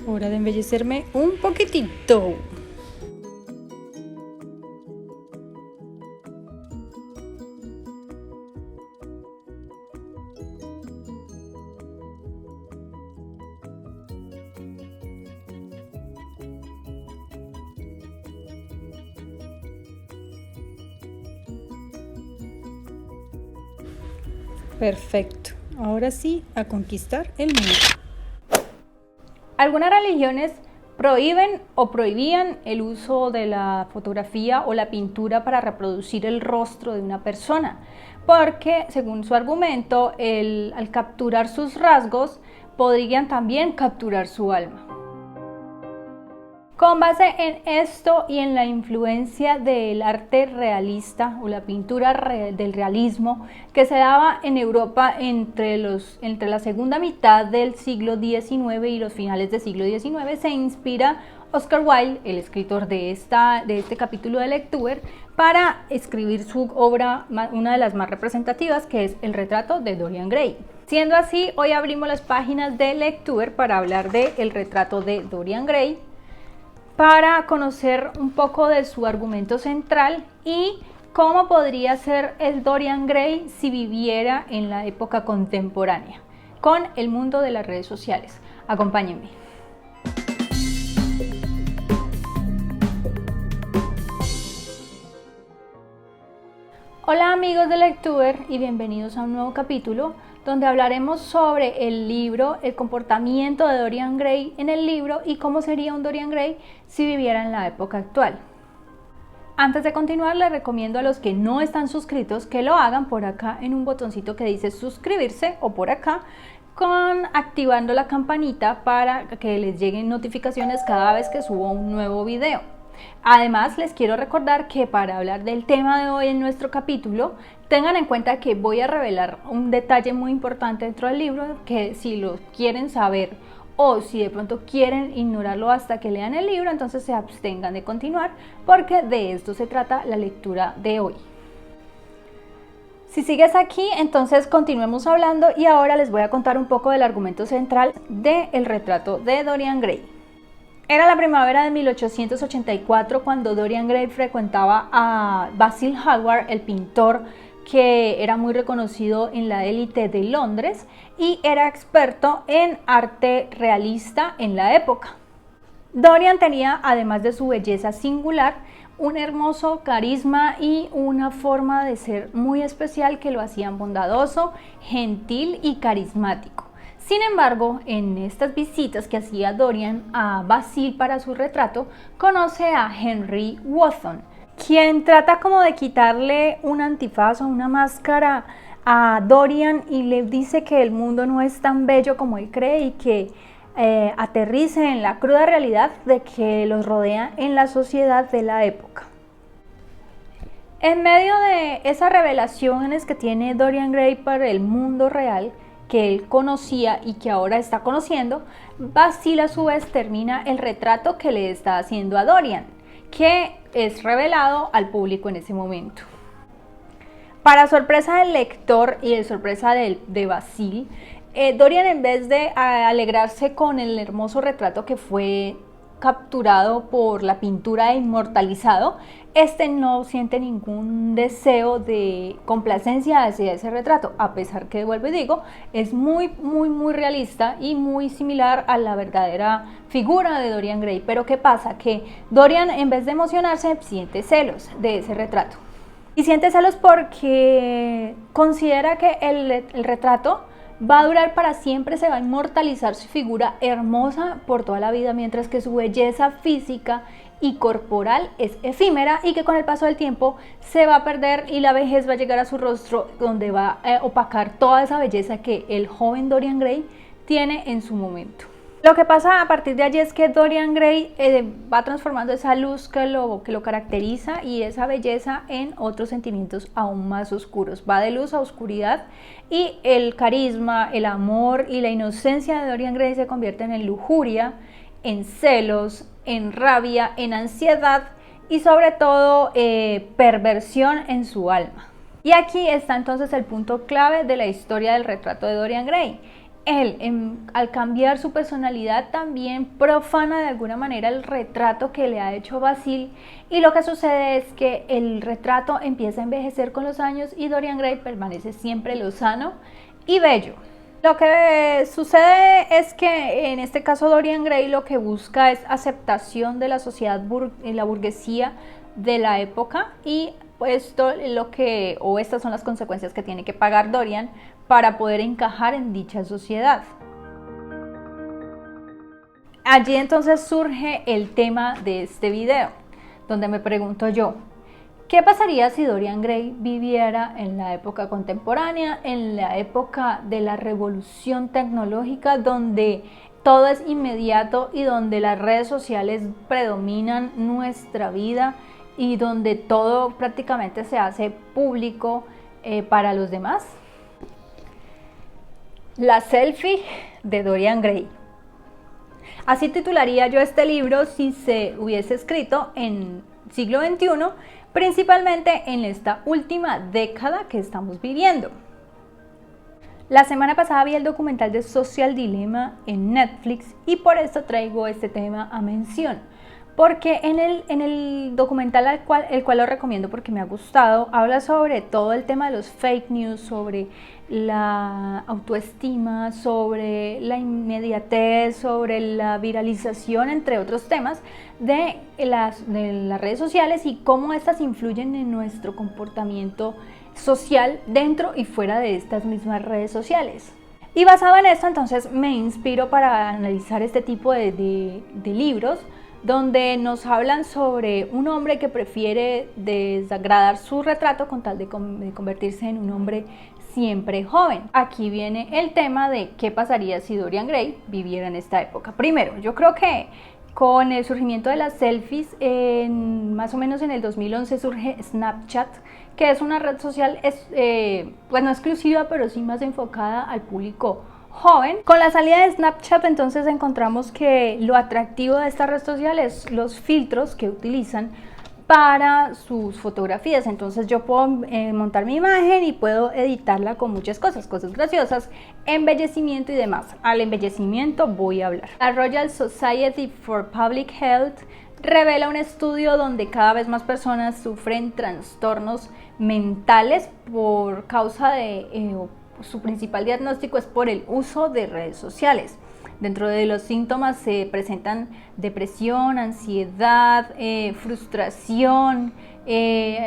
Hora de embellecerme un poquitito. Perfecto. Ahora sí, a conquistar el mundo. Algunas religiones prohíben o prohibían el uso de la fotografía o la pintura para reproducir el rostro de una persona, porque según su argumento, al capturar sus rasgos, podrían también capturar su alma. Con base en esto y en la influencia del arte realista o la pintura del realismo que se daba en Europa entre la segunda mitad del siglo XIX y los finales del siglo XIX, se inspira Oscar Wilde, el escritor de este capítulo de Lectuber, para escribir su obra, una de las más representativas, que es El retrato de Dorian Gray. Siendo así, hoy abrimos las páginas de Lectuber para hablar de El retrato de Dorian Gray, para conocer un poco de su argumento central y cómo podría ser el Dorian Gray si viviera en la época contemporánea, con el mundo de las redes sociales. Acompáñenme. Hola amigos de Lectuber y bienvenidos a un nuevo capítulo donde hablaremos sobre el libro, el comportamiento de Dorian Gray en el libro y cómo sería un Dorian Gray si viviera en la época actual. Antes de continuar, les recomiendo a los que no están suscritos que lo hagan por acá en un botoncito que dice suscribirse o por acá, activando la campanita para que les lleguen notificaciones cada vez que subo un nuevo video. Además, les quiero recordar que para hablar del tema de hoy en nuestro capítulo, tengan en cuenta que voy a revelar un detalle muy importante dentro del libro, que si lo quieren saber o si de pronto quieren ignorarlo hasta que lean el libro, entonces se abstengan de continuar, porque de esto se trata la lectura de hoy. Si sigues aquí, entonces continuemos hablando y ahora les voy a contar un poco del argumento central de El retrato de Dorian Gray. Era la primavera de 1884 cuando Dorian Gray frecuentaba a Basil Hallward, el pintor que era muy reconocido en la élite de Londres y era experto en arte realista en la época. Dorian tenía, además de su belleza singular, un hermoso carisma y una forma de ser muy especial que lo hacían bondadoso, gentil y carismático. Sin embargo, en estas visitas que hacía Dorian a Basil para su retrato, conoce a Henry Wotton, quien trata como de quitarle un antifaz o una máscara a Dorian y le dice que el mundo no es tan bello como él cree y que aterrice en la cruda realidad de que los rodea en la sociedad de la época. En medio de esas revelaciones que tiene Dorian Gray para el mundo real, que él conocía y que ahora está conociendo, Basil a su vez termina el retrato que le está haciendo a Dorian, que es revelado al público en ese momento. Para sorpresa del lector y de sorpresa de Basil, Dorian, en vez de alegrarse con el hermoso retrato que fue capturado por la pintura e inmortalizado, no siente ningún deseo de complacencia hacia ese retrato, a pesar que, vuelvo y digo, es muy realista y muy similar a la verdadera figura de Dorian Gray. Pero ¿qué pasa? Que Dorian, en vez de emocionarse, siente celos de ese retrato. Y siente celos porque considera que el retrato va a durar para siempre, se va a inmortalizar su figura hermosa por toda la vida, mientras que su belleza física y corporal es efímera y que con el paso del tiempo se va a perder y la vejez va a llegar a su rostro, donde va a opacar toda esa belleza que el joven Dorian Gray tiene en su momento. Lo que pasa a partir de allí es que Dorian Gray va transformando esa luz que lo caracteriza y esa belleza en otros sentimientos aún más oscuros. Va de luz a oscuridad y el carisma, el amor y la inocencia de Dorian Gray se convierten en lujuria, en celos, en rabia, en ansiedad y sobre todo perversión en su alma. Y aquí está entonces el punto clave de la historia del retrato de Dorian Gray. él, al cambiar su personalidad, también profana de alguna manera el retrato que le ha hecho Basile, y lo que sucede es que el retrato empieza a envejecer con los años y Dorian Gray permanece siempre lozano y bello. Lo que sucede es que en este caso Dorian Gray lo que busca es aceptación de la sociedad, la burguesía de la época, y estas son las consecuencias que tiene que pagar Dorian para poder encajar en dicha sociedad. Allí entonces surge el tema de este video, donde me pregunto yo, ¿qué pasaría si Dorian Gray viviera en la época contemporánea, en la época de la revolución tecnológica, donde todo es inmediato y donde las redes sociales predominan nuestra vida y donde todo prácticamente se hace público para los demás? La selfie de Dorian Gray. Así titularía yo este libro si se hubiese escrito en siglo XXI, principalmente en esta última década que estamos viviendo. La semana pasada vi el documental de Social Dilemma en Netflix y por esto traigo este tema a mención. Porque en el documental, el cual lo recomiendo porque me ha gustado, habla sobre todo el tema de los fake news, sobre la autoestima, sobre la inmediatez, sobre la viralización, entre otros temas, de las redes sociales y cómo estas influyen en nuestro comportamiento social dentro y fuera de estas mismas redes sociales. Y basado en esto, entonces me inspiro para analizar este tipo de libros, donde nos hablan sobre un hombre que prefiere desagradar su retrato con tal de convertirse en un hombre siempre joven. Aquí viene el tema de qué pasaría si Dorian Gray viviera en esta época. Primero, yo creo que con el surgimiento de las selfies, más o menos en el 2011 surge Snapchat, que es una red social, pues no exclusiva, pero sí más enfocada al público joven. Con la salida de Snapchat entonces encontramos que lo atractivo de esta red social es los filtros que utilizan para sus fotografías. Entonces yo puedo montar mi imagen y puedo editarla con muchas cosas graciosas, embellecimiento y demás. Al embellecimiento voy a hablar. La Royal Society for Public Health revela un estudio donde cada vez más personas sufren trastornos mentales por causa de su principal diagnóstico es por el uso de redes sociales. Dentro de los síntomas se presentan depresión, ansiedad, frustración,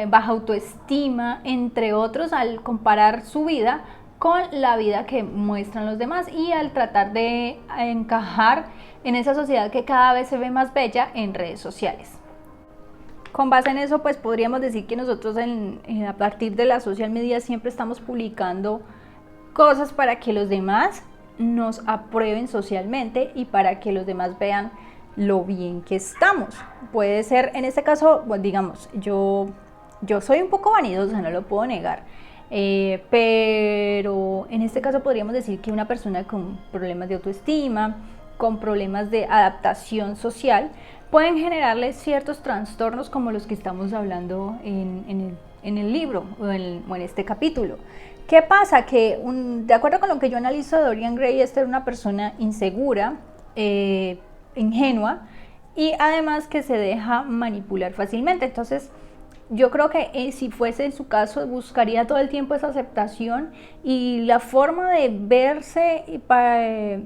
baja autoestima, entre otros, al comparar su vida con la vida que muestran los demás y al tratar de encajar en esa sociedad que cada vez se ve más bella en redes sociales. Con base en eso, pues podríamos decir que nosotros a partir de la social media siempre estamos publicando cosas para que los demás nos aprueben socialmente y para que los demás vean lo bien que estamos. Puede ser, en este caso, pues, digamos, yo soy un poco vanidosa, no lo puedo negar, pero en este caso podríamos decir que una persona con problemas de autoestima, con problemas de adaptación social, pueden generarle ciertos trastornos como los que estamos hablando en el libro o en este capítulo. ¿Qué pasa? Que de acuerdo con lo que yo analizo de Dorian Gray, esta era una persona insegura, ingenua y además que se deja manipular fácilmente. Entonces yo creo que si fuese en su caso buscaría todo el tiempo esa aceptación y la forma de verse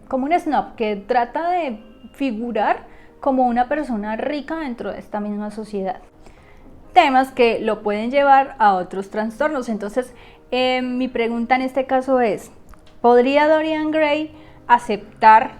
como un snob que trata de figurar como una persona rica dentro de esta misma sociedad. Temas que lo pueden llevar a otros trastornos. Entonces mi pregunta en este caso es, ¿podría Dorian Gray aceptar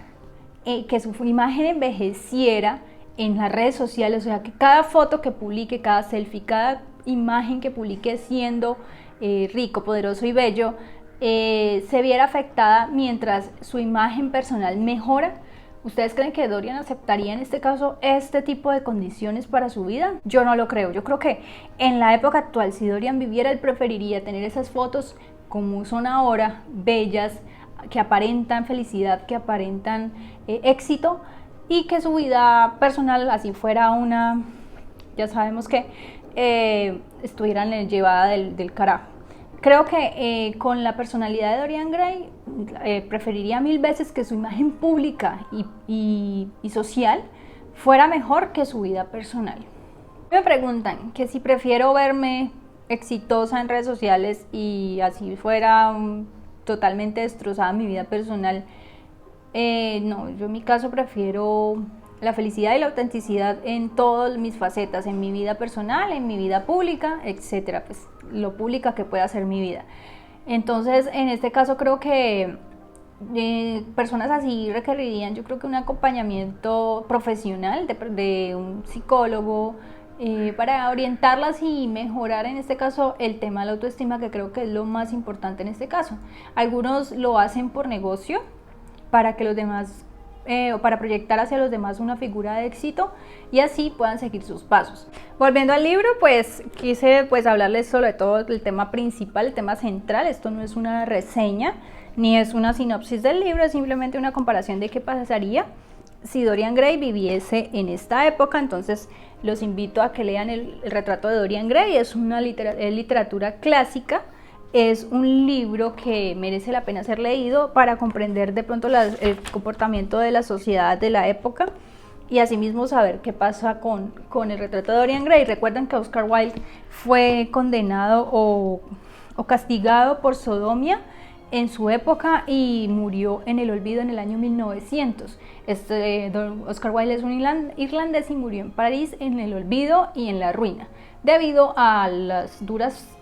que su imagen envejeciera en las redes sociales? O sea, que cada foto que publique, cada selfie, cada imagen que publique siendo rico, poderoso y bello, se viera afectada mientras su imagen personal mejora. ¿Ustedes creen que Dorian aceptaría en este caso este tipo de condiciones para su vida? Yo no lo creo. Yo creo que en la época actual, si Dorian viviera, él preferiría tener esas fotos como son ahora, bellas, que aparentan felicidad, que aparentan éxito, y que su vida personal, así fuera ya sabemos que estuvieran llevada del carajo. Creo que con la personalidad de Dorian Gray preferiría mil veces que su imagen pública y social fuera mejor que su vida personal. Me preguntan que si prefiero verme exitosa en redes sociales y así fuera totalmente destrozada mi vida personal. No, yo en mi caso prefiero la felicidad y la autenticidad en todas mis facetas, en mi vida personal, en mi vida pública, etcétera, pues lo pública que pueda ser mi vida. Entonces, en este caso creo que personas así requerirían, yo creo que un acompañamiento profesional de un psicólogo para orientarlas y mejorar en este caso el tema de la autoestima, que creo que es lo más importante en este caso. Algunos lo hacen por negocio, para que los demás o para proyectar hacia los demás una figura de éxito y así puedan seguir sus pasos. Volviendo al libro, pues quise hablarles sobre todo el tema principal, el tema central. Esto no es una reseña ni es una sinopsis del libro, es simplemente una comparación de qué pasaría si Dorian Gray viviese en esta época. Entonces los invito a que lean el retrato de Dorian Gray. Es una literatura clásica. Es un libro que merece la pena ser leído para comprender de pronto el comportamiento de la sociedad de la época y asimismo saber qué pasa con el retrato de Dorian Gray. Recuerden que Oscar Wilde fue condenado o castigado por sodomía en su época y murió en el olvido en el año 1900. Oscar Wilde es un irlandés y murió en París en el olvido y en la ruina, debido a las duras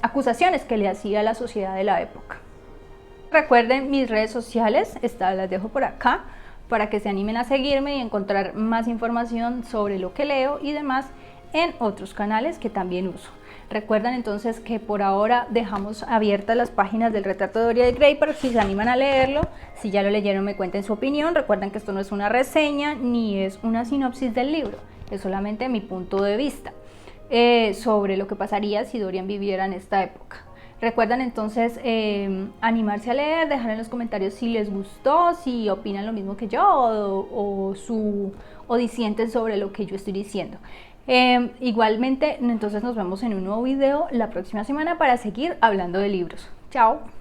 acusaciones que le hacía la sociedad de la época. Recuerden mis redes sociales, las dejo por acá, para que se animen a seguirme y encontrar más información sobre lo que leo y demás en otros canales que también uso. Recuerden entonces que por ahora dejamos abiertas las páginas del retrato de Dorian Gray para que si se animan a leerlo, si ya lo leyeron me cuenten su opinión. Recuerden que esto no es una reseña ni es una sinopsis del libro, es solamente mi punto de vista sobre lo que pasaría si Dorian viviera en esta época. Recuerden entonces animarse a leer, dejar en los comentarios si les gustó, si opinan lo mismo que yo o disienten sobre lo que yo estoy diciendo. Igualmente, entonces nos vemos en un nuevo video la próxima semana para seguir hablando de libros. Chao.